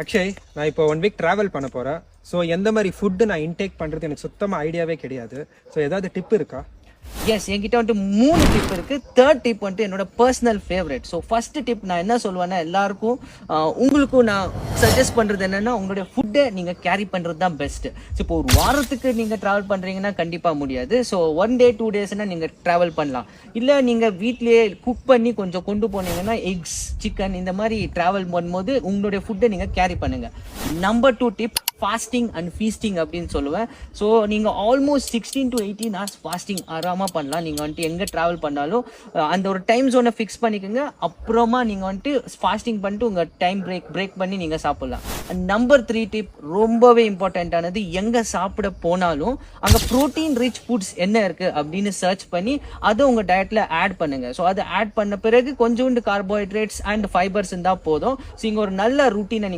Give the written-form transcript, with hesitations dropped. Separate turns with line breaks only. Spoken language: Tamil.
அக்ஷய், நான் இப்போ 1 வீக் ட்ராவல் பண்ண போகிறேன். ஸோ எந்த மாதிரி ஃபுட்டு நான் இன்டேக் பண்ணுறது எனக்கு சுத்தமாக ஐடியாவே கிடையாது. ஸோ ஏதாவது டிப் இருக்கா?
எஸ், என்கிட்ட வந்துட்டு 3 டிப் இருக்கு. தேர்ட் டிப் வந்துட்டு என்னோட personal favourite. So first tip நான் என்ன சொல்லுவேன்னா, எல்லாருக்கும் உங்களுக்கும் நான் சஜஸ்ட் பண்றது என்னன்னா, உங்களுடைய ஃபுட்டை நீங்க கேரி பண்றது தான் பெஸ்ட். ஸோ இப்போ ஒரு வாரத்துக்கு நீங்க டிராவல் பண்றீங்கன்னா கண்டிப்பா முடியாது. ஸோ 1 டே 2 டேஸ்னா நீங்க டிராவல் பண்ணலாம். இல்ல நீங்க வீட்லயே குக் பண்ணி கொஞ்சம் கொண்டு போனீங்கன்னா எக்ஸ், சிக்கன் இந்த மாதிரி டிராவல் பண்ணும்போது உங்களுடைய ஃபுட்டை நீங்க கேரி பண்ணுங்க. Number 2 tip fasting and feasting அப்படின்னு சொல்லுவேன். ஸோ நீங்கள் ஆல்மோஸ்ட் 16 to 18 hours ஃபாஸ்டிங் ஆராமல் பண்ணலாம். நீங்கள் வந்துட்டு எங்கே ட்ராவல் பண்ணாலும் அந்த ஒரு டைம் ஜோனை ஃபிக்ஸ் பண்ணிக்கோங்க. அப்புறமா நீங்கள் வந்துட்டு ஃபாஸ்டிங் பண்ணிட்டு உங்கள் டைம் பிரேக் பண்ணி நீங்கள் சாப்பிட்லாம். நம்பர் 3 டிப் ரொம்பவே இம்பார்ட்டண்ட்டானது, எங்கே சாப்பிட போனாலும் அங்கே ப்ரோட்டீன் ரிச் ஃபுட்ஸ் என்ன இருக்குது அப்படின்னு சர்ச் பண்ணி அதை உங்கள் டயட்டில் ஆட் பண்ணுங்கள். ஸோ அதை ஆட் பண்ண பிறகு கொஞ்சோண்டு கார்போஹைட்ரேட்ஸ் அண்ட் ஃபைபர்ஸ் இருந்தால் போதும். ஸோ இங்கே ஒரு நல்ல ரூட்டீனை